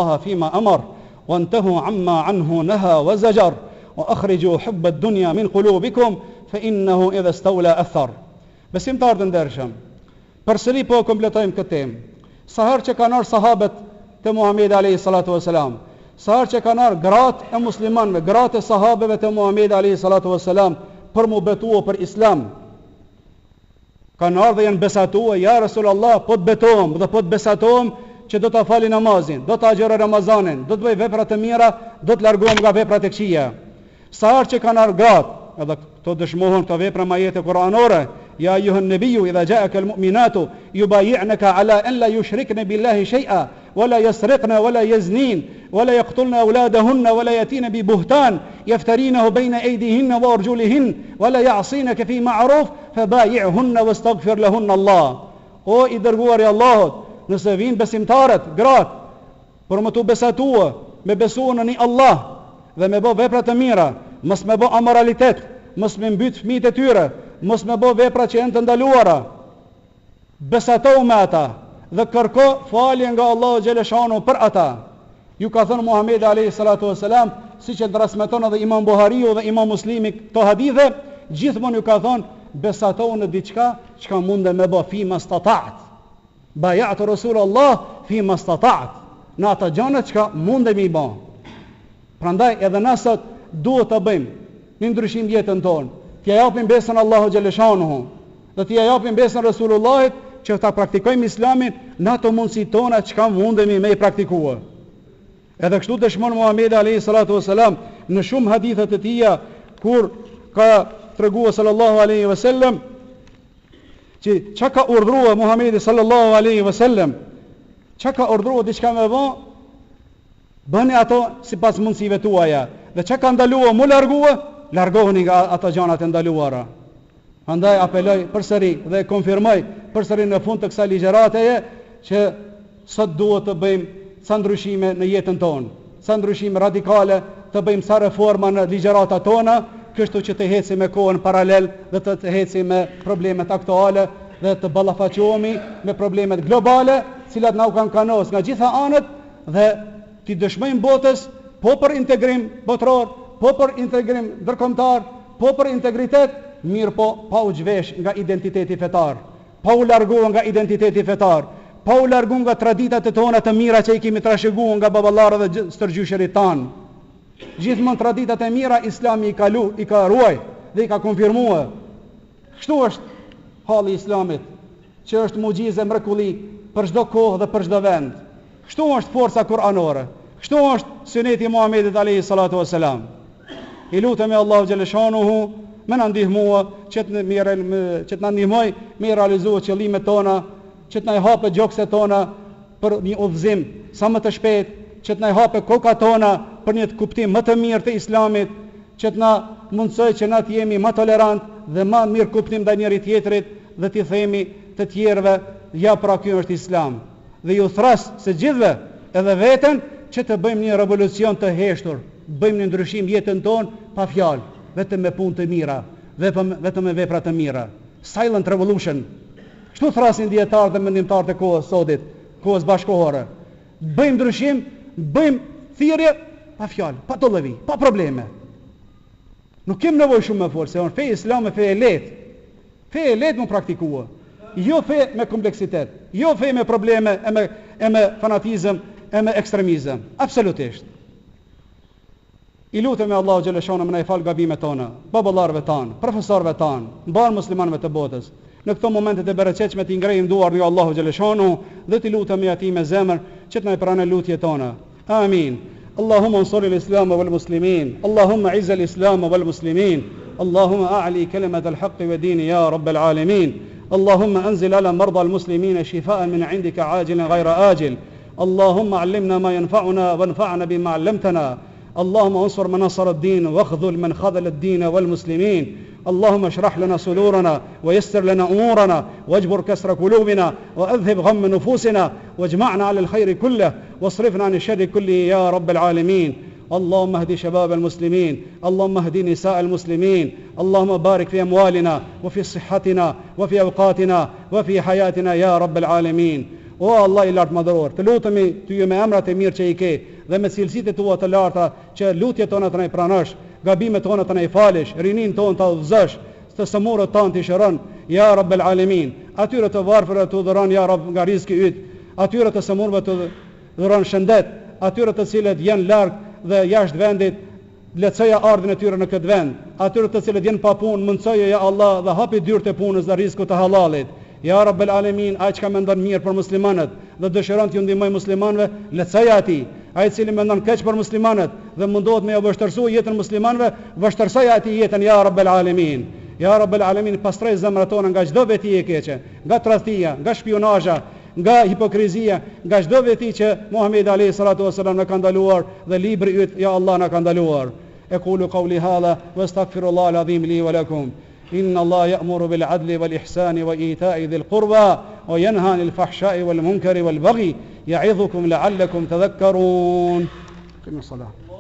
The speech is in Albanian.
الله فيما أمر وانتهوا عما عنه نهى وزجر وأخرجوا حب الدنيا من قلوبكم فإنه إذا استولى أثر. Besimtarë të ndershëm, përsëri po kompletojmë këtë temë. Sa herë që kanë ardhur sahabët te Muhamedi alayhi salatu wasalam, sa herë që kanë ardhur gratë e muslimanëve, gratë e sahabeve te Muhamedi alayhi salatu wasalam për mu betuar për Islam, kanë ardhur dhe janë besatuar, ja Rasulullah, po të betohem dhe po të besatohem që do ta fali namazin, do ta agjëroj Ramazanin, do të bëj vepra të mira, do të largohem nga veprat e këqija. Sa herë që kanë ardhur gratë, edhe këto dëshmohen këto vepra me ajete kuranore, ja ayuhan nabiyyu idha ja'aka almu'minatu yubayyi'naka ala an la yushrikna billahi shay'a wa la yasriqna wa la yaznin wa la yaqtulna awladahunna wa la yatina bi buhtan yaftarinahu bayna aydihinna wa arjulihin wa la ya'sinaka fi ma'ruf fabay'hunna wastaghfir lahunna Allah. O i dërguar i Allahut, nëse vinë besimtarët, gratë, për më të besatua, me besuar në një Allah dhe me bë vepra të mira, mos me bë amoralitet, mos me mbyt fëmijët e tyre, mos me bë vepra që janë të ndaluara. Besatohu me ata dhe kërko falje nga Allahu xhaleshanu për ata. Ju ka thënë Muhamedi alayhi salatu wasalam, siç e transmeton edhe Imam Buhariu dhe Imam Muslimi këto hadithe, gjithmonë ju ka thënë besatohu në diçka çka mundë me bë fi mastata'at. Bay'atu Rasulullah fi mastata'at. Në ata gjëra që mundemi bë. Prandaj edhe na sot duhet ta bëjmë në ndryshim jetën tonë. T'ja japim besën Allahu xhaleshanuhu dhe t'ja japim besën Rasulullahit që ta praktikojmë Islamin në ato mundësi tona që mundemi me i praktikua. Edhe kështu dëshmon Muhamedi alayhi salatu wasalam në shumë hadithe të tija, kur ka treguar sallallahu alaihi wasallam që çka ka urdhëruar Muhamedi sallallahu alaihi wasallam, çka ka urdhëruar diçka me vë, bëni ato sipas mundësive tuaja, dhe çka ka ndaluar mu largoheni nga ato gjanat e ndaluara. Andaj apeloj përsëri dhe konfirmoj përsëri në fund të kësaj ligjërateje që sot duhet të bëjmë sa ndryshime në jetën tonë, sa ndryshime radikale, të bëjmë sa reforma në ligjëratat tona, kështu që të hecim me kohën paralel dhe të hecim me problemet aktuale dhe të ballafaqohemi me problemet globale, cilat na u kanë kanos nga gjitha anët, dhe të dëshmojmë botës po për integrim botëror, po për integrim ndërkombëtar, po për integritet, mirë po pa u zhvesh nga identiteti fetar, pa u largu nga identiteti fetar, pa u largu nga traditat e tona të mira që i kemi trashëguar nga baballarët dhe stërgjysherit tanë. Gjithmonë traditat e mira Islami i ka ruajt dhe i ka konfirmuar. Kështu është halli i Islamit, që është mucize mrekulli për çdo kohë dhe për çdo vend. Kështu është forca kuranore. Kështu është suneti i Muhamedit alayhi salatu wasalam. I lutemi Allahu xhaleshanuhu me na ndihmua që të na ndihmoj me realizuar qëllimet tona, që të na hapë gjokset tona për një udhëzim sa më të shpejt, që të na hapë kokat tona për një kuptim më të mirë të Islamit, që të na mundsoj që na të jemi më tolerant dhe më mirë kuptim ndaj njëri tjetrit dhe t'i themi të tjerëve, ja pra ky është Islam. Dhe ju thras së gjithëve, edhe veten, që të bëjmë një revolucion të heshtur, bëjmë një ndryshim jetën tonë pa fjalë, vetëm me punë të mira, vetëm me vepra të mira. Silent revolution. Kështu thrasin dietarët dhe mendimtarët e kohës sotit, kohës bashkëkohore. Bëjmë ndryshim, bëjmë thirrje pa fjalë, pa tollevi, pa probleme. Nuk kem nevojë shumë më fort, se on fe Islam fe e lehtë. Fe e lehtë më praktikua. Jo fe me kompleksitet, jo fe me probleme e me fanatizëm, e me ekstremizëm. Absolutisht. I lutemi Allahu xhaleshana më na i fal gabimet tona, baballarëve tanë, profesorëve tanë, mbar muslimanëve të botës. Në këto momente të bereqetshme të ngrejmë duar nga Allahu xhaleshanu dhe të lutemi atij me zemër që të na pranë lutjet tona. Amin. Allahumma ansur al-islam wal muslimin. Allahumma izz al-islam wal muslimin. Allahumma a'li kalimat al-haqq wa din ya rabb al-alamin. Allahumma anzil ala marda al-muslimin shifaan min 'indika 'ajilan ghayra ajil. اللهم علمنا ما ينفعنا وانفعنا بما علمتنا. اللهم انصر من نصر الدين واخذل من خذل الدين والمسلمين. اللهم اشرح لنا صدورنا ويسر لنا أمورنا واجبر كسر قلوبنا وأذهب غم نفوسنا واجمعنا على الخير كله واصرفنا عن الشر كله يا رب العالمين. اللهم اهد شباب المسلمين، اللهم اهد نساء المسلمين، اللهم بارك في أموالنا وفي صحتنا وفي أوقاتنا وفي حياتنا يا رب العالمين. O Allah i lartë madhëror, të lutemi ty me emrat e mirë që i ke dhe me cilësitë tua të larta që lutjet tona të na i pranosh, gabimet tona të na i falësh, rinin tonë të udhëzosh, të sëmurët tanë të shëron, ja Rabbel Alemin. Atyre të varfërve të dhuron ja Rabb nga rizki yt, atyre të sëmurëve të dhuron shëndet, atyre të cilët janë larg dhe jashtë vendit, lehtësoja ardhin e tyre në këtë vend, atyre të cilët janë pa punë, mundsoje ja Allah dhe hapi dyert e punës dhe rrezikut të halalit. Ja Rabbel Alemin, ai që mendon mirë për muslimanët dhe dëshiron të ndihmoj muslimanëve, lehtësoja atij. Ai i cili mendon keq për muslimanët dhe mundohet me ja vështirësoj jetën muslimanëve, vështirësoja atij jetën ja Rabbel Alemin. Ja Rabbel Alemin, pastroj zemrat tona nga çdo veti e keqe, nga tradhtia, nga shpionazha, nga hipokrizia, nga çdo veti që Muhamedi alayhi salatu wasallam na ka ndaluar dhe libri yt ja Allah na ka ndaluar. Aqulu qawli hadha wastaghfirullaha al-azim li wa lakum. إن الله يأمر بالعدل والإحسان وإيتاء ذي القربى وينهى عن الفحشاء والمنكر والبغي يعظكم لعلكم تذكرون. قم الصلاة.